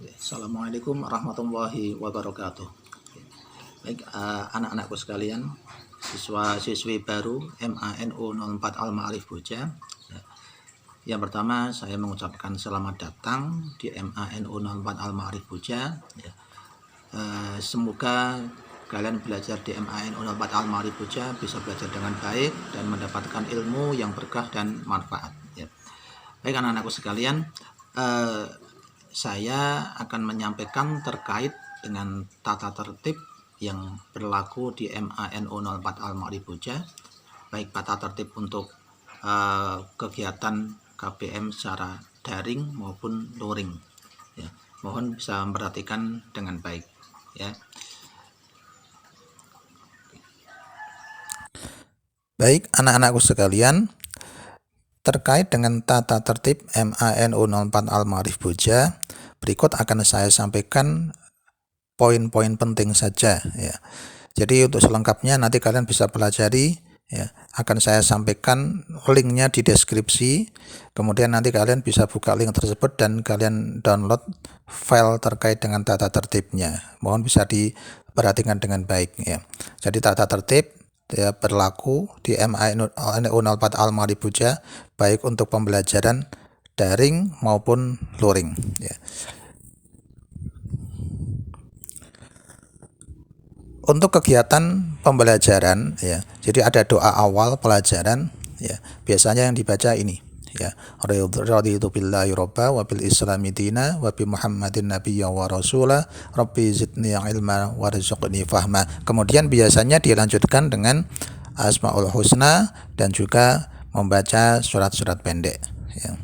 Assalamualaikum warahmatullahi wabarakatuh. Baik, anak-anakku sekalian, siswa-siswi baru MANU 04 Al-Ma'arif Boja. Yang pertama, saya mengucapkan selamat datang di MANU 04 Al-Ma'arif Boja. Semoga kalian belajar di MANU 04 Al-Ma'arif Boja bisa belajar dengan baik dan mendapatkan ilmu yang berkah dan manfaat. Baik anak-anakku sekalian, saya akan menyampaikan terkait dengan tata tertib yang berlaku di MANU 04 Al-Ma'arif Boja, baik tata tertib untuk kegiatan KBM secara daring maupun luring. Mohon bisa memperhatikan dengan baik. Baik anak-anakku sekalian, terkait dengan tata tertib MANU 04 Al-Ma'arif Boja, berikut akan saya sampaikan poin-poin penting saja ya. Jadi untuk selengkapnya nanti kalian bisa pelajari ya. Akan saya sampaikan linknya di deskripsi. Kemudian nanti kalian bisa buka link tersebut dan kalian download file terkait dengan tata tertibnya. Mohon bisa diperhatikan dengan baik ya. Jadi tata tertib berlaku di MANU 04 Al-Ma'arif Boja baik untuk pembelajaran daring maupun luring ya. Untuk kegiatan pembelajaran ya, jadi ada doa awal pelajaran ya. Biasanya yang dibaca ini ya, raditu billahi robba wa bil islami dina wa bi muhammadin nabiyya wa rasula rabbi zidni ilma warzuqni fahma. Kemudian biasanya dilanjutkan dengan asmaul husna dan juga membaca surat-surat pendek ya.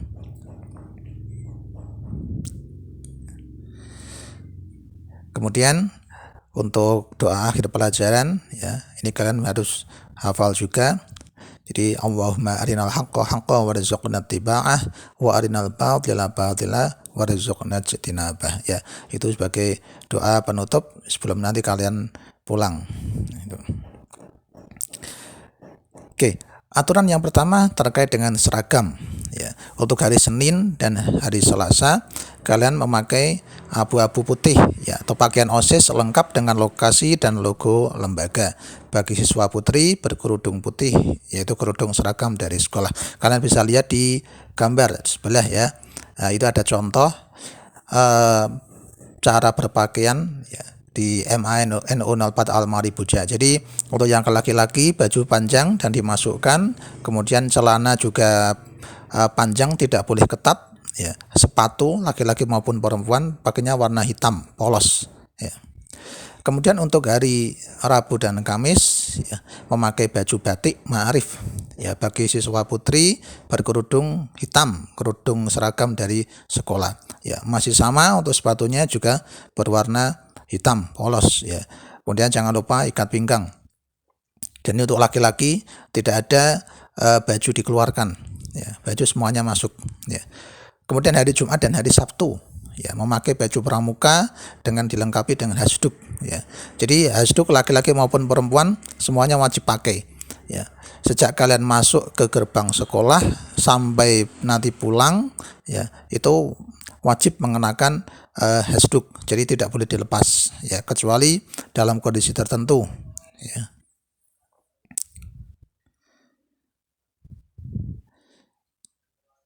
Kemudian untuk doa akhir pelajaran ya, ini kalian harus hafal juga. Jadi Allahumma arinal haqqa haqqan warzuqna ittiba'ah wa arinal batila batila warzuqna ijtinabah ya. Itu sebagai doa penutup sebelum nanti kalian pulang. Oke, aturan yang pertama terkait dengan seragam ya. Untuk hari Senin dan hari Selasa kalian memakai abu-abu putih ya, atau pakaian OSIS lengkap dengan lokasi dan logo lembaga. Bagi siswa putri berkerudung putih, yaitu kerudung seragam dari sekolah. Kalian bisa lihat di gambar sebelah ya. Nah, itu ada contoh cara berpakaian ya, di MANU 04 Al-Ma'arif Boja. Jadi untuk yang laki-laki baju panjang dan dimasukkan, kemudian celana juga panjang, tidak boleh ketat ya. Sepatu laki-laki maupun perempuan pakainya warna hitam polos ya. Kemudian untuk hari Rabu dan Kamis ya, memakai baju batik ma'arif ya. Bagi siswa putri berkerudung hitam, kerudung seragam dari sekolah ya. Masih sama untuk sepatunya juga berwarna hitam polos ya. Kemudian jangan lupa ikat pinggang. Dan untuk laki-laki tidak ada baju dikeluarkan ya, baju semuanya masuk ya. Kemudian hari Jumat dan hari Sabtu ya, memakai baju pramuka dengan dilengkapi dengan hasduk ya. Jadi hasduk laki-laki maupun perempuan semuanya wajib pakai ya. Sejak kalian masuk ke gerbang sekolah sampai nanti pulang ya, itu wajib mengenakan hasduk. Jadi tidak boleh dilepas ya, kecuali dalam kondisi tertentu ya.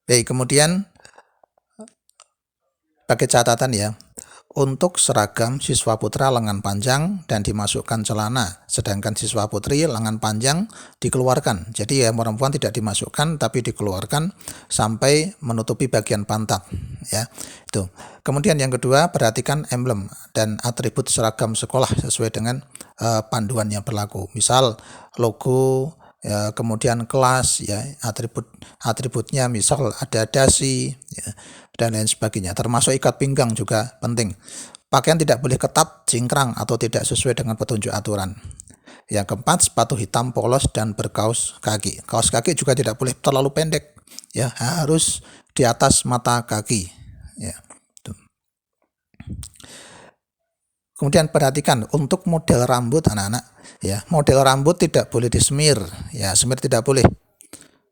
Baik, kemudian pakai catatan ya, untuk seragam siswa putra lengan panjang dan dimasukkan celana, sedangkan siswa putri lengan panjang dikeluarkan. Jadi ya, perempuan tidak dimasukkan tapi dikeluarkan sampai menutupi bagian pantat ya. Itu. Kemudian yang kedua, perhatikan emblem dan atribut seragam sekolah sesuai dengan panduan yang berlaku. Misal logo ya, kemudian kelas ya, atributnya misal ada dasi ya, dan lain sebagainya. Termasuk ikat pinggang juga penting. Pakaian tidak boleh ketat, cingkrang atau tidak sesuai dengan petunjuk aturan. Yang keempat, sepatu hitam polos dan berkaos kaki. Kaos kaki juga tidak boleh terlalu pendek ya, harus di atas mata kaki ya. Kemudian perhatikan untuk model rambut anak-anak ya, model rambut tidak boleh disemir ya, semir tidak boleh.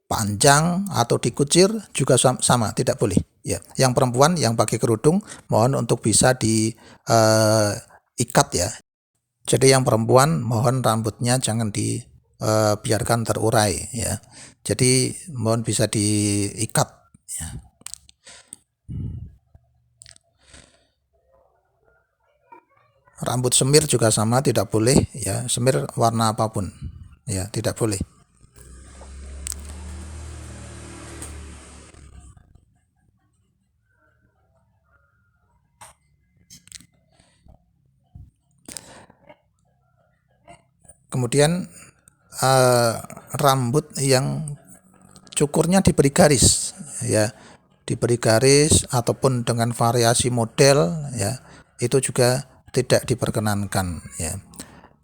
Panjang atau dikucir juga sama, tidak boleh ya. Yang perempuan yang pakai kerudung mohon untuk bisa diikat ya. Jadi yang perempuan mohon rambutnya jangan dibiarkan terurai ya. Jadi mohon bisa diikat ya. Rambut semir juga sama, tidak boleh ya, semir warna apapun ya, tidak boleh. Kemudian rambut yang cukurnya diberi garis ya, diberi garis ataupun dengan variasi model ya, itu juga tidak diperkenankan ya.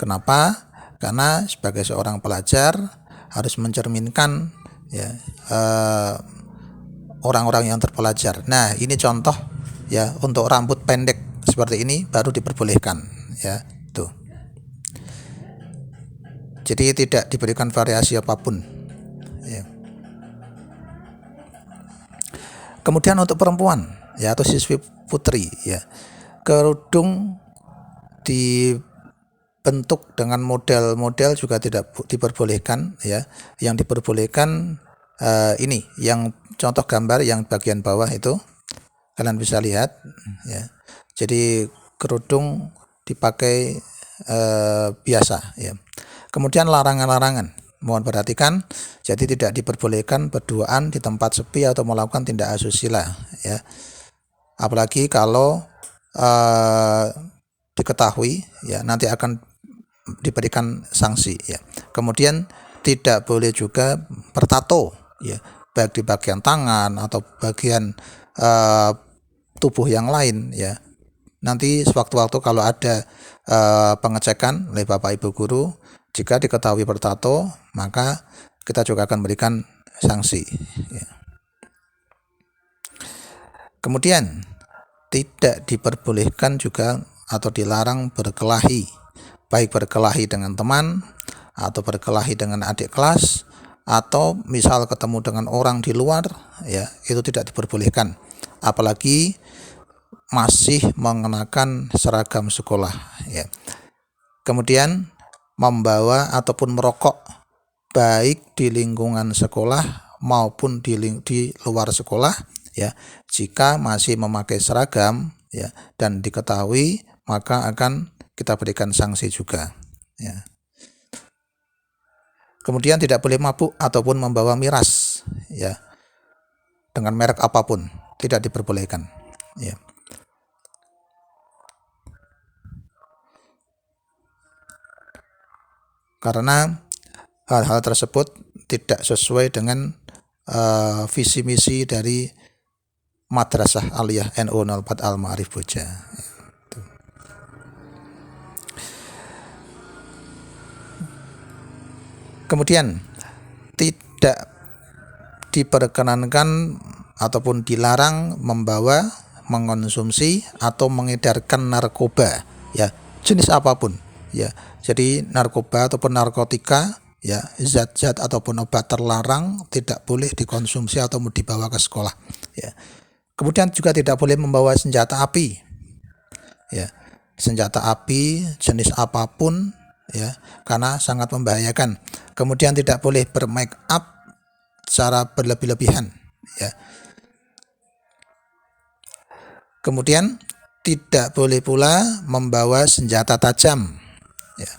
Kenapa? Karena sebagai seorang pelajar harus mencerminkan ya orang-orang yang terpelajar. Nah, ini contoh ya, untuk rambut pendek seperti ini baru diperbolehkan ya, tuh. Jadi tidak diberikan variasi apapun ya. Kemudian untuk perempuan ya, atau siswi putri ya, kerudung dibentuk dengan model-model juga tidak diperbolehkan ya. Yang diperbolehkan ini yang contoh gambar yang bagian bawah itu, kalian bisa lihat ya. Jadi kerudung dipakai biasa ya. Kemudian larangan-larangan, mohon perhatikan, jadi tidak diperbolehkan berduaan di tempat sepi atau melakukan tindak asusila ya. Apalagi kalau diketahui ya, nanti akan diberikan sanksi ya. Kemudian tidak boleh juga bertato ya, baik di bagian tangan atau bagian tubuh yang lain ya. Nanti sewaktu-waktu kalau ada pengecekan oleh Bapak Ibu guru, jika diketahui bertato, maka kita juga akan berikan sanksi ya. Kemudian tidak diperbolehkan juga atau dilarang berkelahi, baik berkelahi dengan teman atau berkelahi dengan adik kelas, atau misal ketemu dengan orang di luar ya, itu tidak diperbolehkan, apalagi masih mengenakan seragam sekolah ya. Kemudian membawa ataupun merokok baik di lingkungan sekolah maupun di luar sekolah ya, jika masih memakai seragam ya dan diketahui, maka akan kita berikan sanksi juga ya. Kemudian tidak boleh mabuk ataupun membawa miras ya, dengan merek apapun, tidak diperbolehkan ya. Karena hal-hal tersebut tidak sesuai dengan visi misi dari Madrasah Aliyah NU 04 Al-Ma'arif Boja. Kemudian tidak diperkenankan ataupun dilarang membawa, mengonsumsi atau mengedarkan narkoba ya, jenis apapun ya. Jadi narkoba ataupun narkotika ya, zat-zat ataupun obat terlarang tidak boleh dikonsumsi atau dibawa ke sekolah ya. Kemudian juga tidak boleh membawa senjata api ya, senjata api jenis apapun ya, karena sangat membahayakan. Kemudian tidak boleh bermake up secara berlebih-lebihan ya. Kemudian tidak boleh pula membawa senjata tajam ya,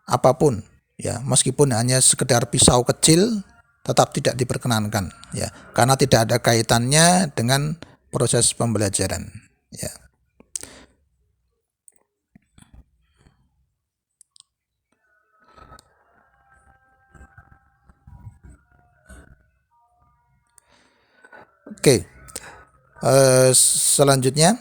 apapun ya, meskipun hanya sekedar pisau kecil tetap tidak diperkenankan ya, karena tidak ada kaitannya dengan proses pembelajaran ya. Oke, selanjutnya,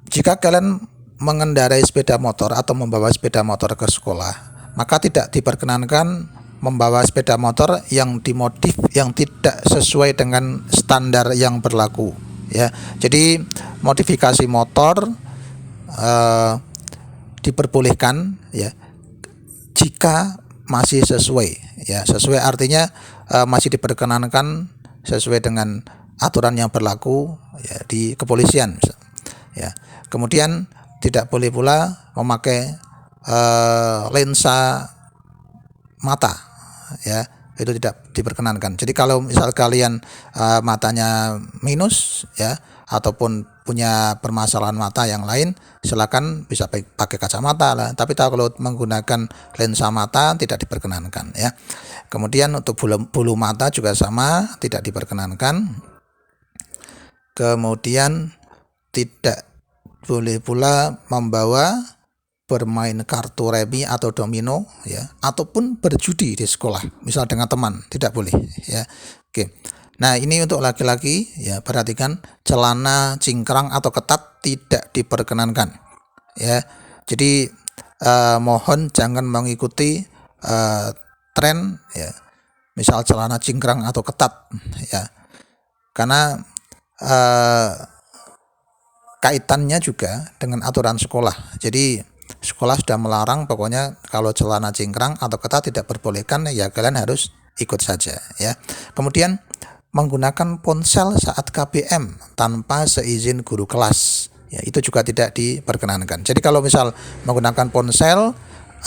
jika kalian mengendarai sepeda motor atau membawa sepeda motor ke sekolah, maka tidak diperkenankan membawa sepeda motor yang dimodif yang tidak sesuai dengan standar yang berlaku ya. Jadi modifikasi motor diperbolehkan ya, jika masih sesuai ya. Sesuai artinya masih diperkenankan sesuai dengan aturan yang berlaku ya di kepolisian ya. Kemudian tidak boleh pula memakai lensa mata ya, itu tidak diperkenankan. Jadi kalau misal kalian matanya minus ya, ataupun punya permasalahan mata yang lain, silakan bisa pakai kacamata lah. Tapi kalau menggunakan lensa mata tidak diperkenankan ya. Kemudian untuk bulu mata juga sama, tidak diperkenankan. Kemudian tidak boleh pula membawa bermain kartu remi atau domino ya, ataupun berjudi di sekolah, misal dengan teman, tidak boleh ya. Oke. Nah, ini untuk laki-laki ya, perhatikan celana cingkrang atau ketat tidak diperkenankan ya. Jadi mohon jangan mengikuti tren ya, misal celana cingkrang atau ketat ya. Karena kaitannya juga dengan aturan sekolah. Jadi sekolah sudah melarang, pokoknya kalau celana cingkrang atau ketat tidak diperbolehkan ya, kalian harus ikut saja ya. Kemudian menggunakan ponsel saat KBM tanpa seizin guru kelas ya, itu juga tidak diperkenankan. Jadi kalau misal menggunakan ponsel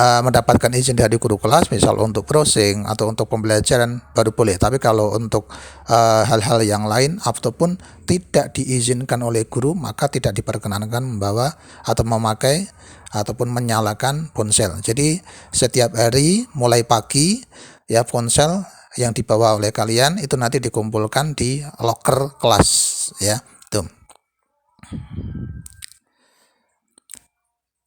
mendapatkan izin dari guru kelas, misal untuk browsing atau untuk pembelajaran, baru boleh. Tapi kalau untuk hal-hal yang lain ataupun tidak diizinkan oleh guru, maka tidak diperkenankan membawa atau memakai ataupun menyalakan ponsel. Jadi setiap hari mulai pagi ya, ponsel yang dibawa oleh kalian itu nanti dikumpulkan di loker kelas ya. Tuh.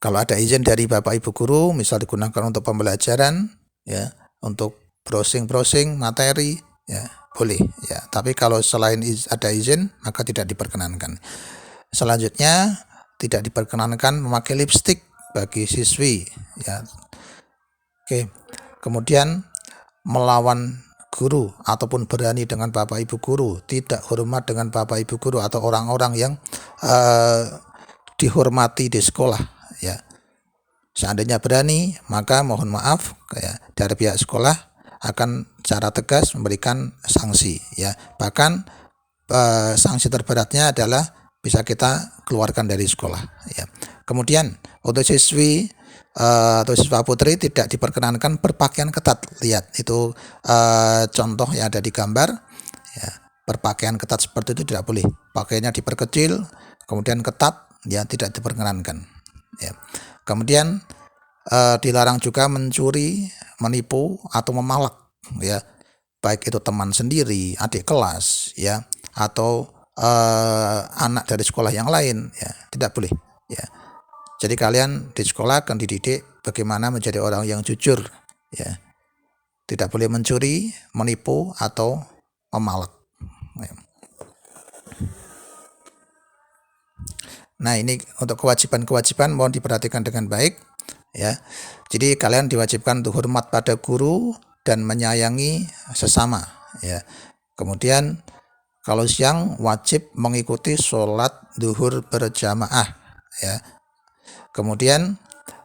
Kalau ada izin dari Bapak Ibu guru, misal digunakan untuk pembelajaran ya, untuk browsing materi ya, boleh ya. Tapi kalau selain ada izin, maka tidak diperkenankan. Selanjutnya, tidak diperkenankan memakai lipstik bagi siswi ya. Oke. Kemudian melawan guru ataupun berani dengan Bapak Ibu guru, tidak hormat dengan Bapak Ibu guru atau orang-orang yang dihormati di sekolah ya. Seandainya berani, maka mohon maaf ya, dari pihak sekolah akan secara tegas memberikan sanksi ya. Bahkan sanksi terberatnya adalah bisa kita keluarkan dari sekolah ya. Kemudian untuk siswi atau siswa putri tidak diperkenankan berpakaian ketat. Lihat itu contoh yang ada di gambar ya. Berpakaian ketat seperti itu tidak boleh. Pakaiannya diperkecil, kemudian ketat ya, tidak diperkenankan ya. Kemudian dilarang juga mencuri, menipu atau memalak ya, baik itu teman sendiri, adik kelas ya, atau anak dari sekolah yang lain ya, tidak boleh ya. Jadi kalian di sekolah akan dididik bagaimana menjadi orang yang jujur ya. Tidak boleh mencuri, menipu atau memalak ya. Nah, ini untuk kewajiban-kewajiban mohon diperhatikan dengan baik ya. Jadi kalian diwajibkan untuk hormat pada guru dan menyayangi sesama ya. Kemudian kalau siang wajib mengikuti sholat duhur berjamaah ya. Kemudian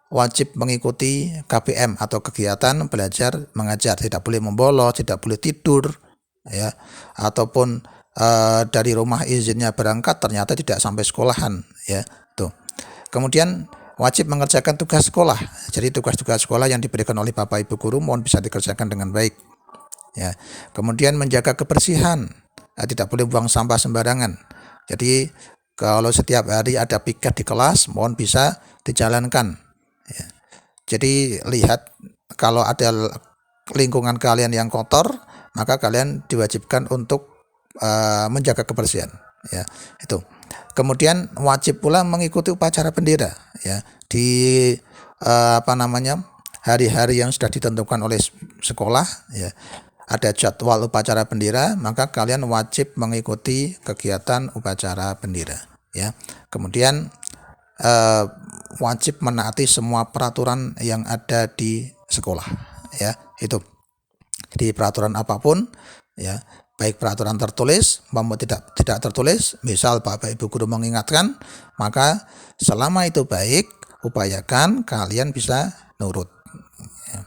wajib mengikuti KBM atau kegiatan belajar mengajar, tidak boleh membolos, tidak boleh tidur ya, ataupun dari rumah izinnya berangkat ternyata tidak sampai sekolahan ya. Tuh. Kemudian wajib mengerjakan tugas sekolah. Jadi tugas-tugas sekolah yang diberikan oleh Bapak Ibu guru mohon bisa dikerjakan dengan baik ya. Kemudian menjaga kebersihan, tidak boleh buang sampah sembarangan. Jadi kalau setiap hari ada piket di kelas, mohon bisa dijalankan ya. Jadi lihat kalau ada lingkungan kalian yang kotor, maka kalian diwajibkan untuk menjaga kebersihan ya, itu. Kemudian wajib pula mengikuti upacara bendera ya, di hari-hari yang sudah ditentukan oleh sekolah ya. Ada jadwal upacara bendera, maka kalian wajib mengikuti kegiatan upacara bendera ya. Kemudian wajib menaati semua peraturan yang ada di sekolah ya, itu. Di peraturan apapun ya, baik peraturan tertulis maupun tidak tertulis, misal Bapak Ibu guru mengingatkan, maka selama itu baik, upayakan kalian bisa nurut ya.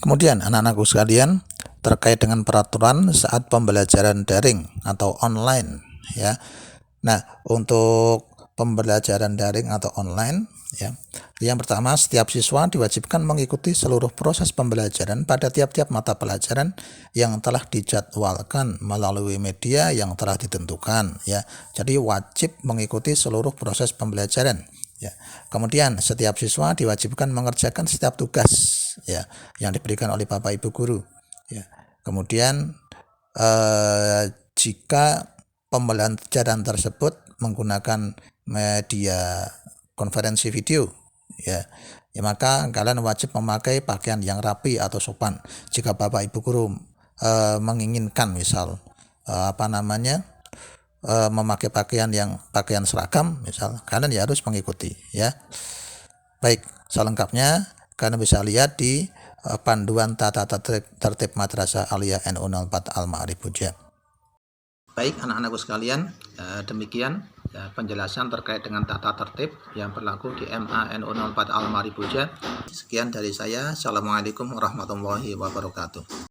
Kemudian anak-anakku sekalian, terkait dengan peraturan saat pembelajaran daring atau online ya. Nah, untuk pembelajaran daring atau online ya. Yang pertama, setiap siswa diwajibkan mengikuti seluruh proses pembelajaran pada tiap-tiap mata pelajaran yang telah dijadwalkan melalui media yang telah ditentukan ya. Jadi wajib mengikuti seluruh proses pembelajaran ya. Kemudian setiap siswa diwajibkan mengerjakan setiap tugas ya yang diberikan oleh Bapak Ibu guru ya. Kemudian jika pembelajaran tersebut menggunakan media konferensi video ya, maka kalian wajib memakai pakaian yang rapi atau sopan. Jika Bapak Ibu guru menginginkan misal memakai pakaian seragam misal, kalian ya harus mengikuti ya. Baik, selengkapnya kalian bisa lihat di panduan tata tertib Madrasah Aliyah NU 04 Al-Ma'arif Buja. Baik anak-anakku sekalian, demikian penjelasan terkait dengan tata tertib yang berlaku di MA NU 04 Al-Ma'arif Buja. Sekian dari saya. Assalamualaikum warahmatullahi wabarakatuh.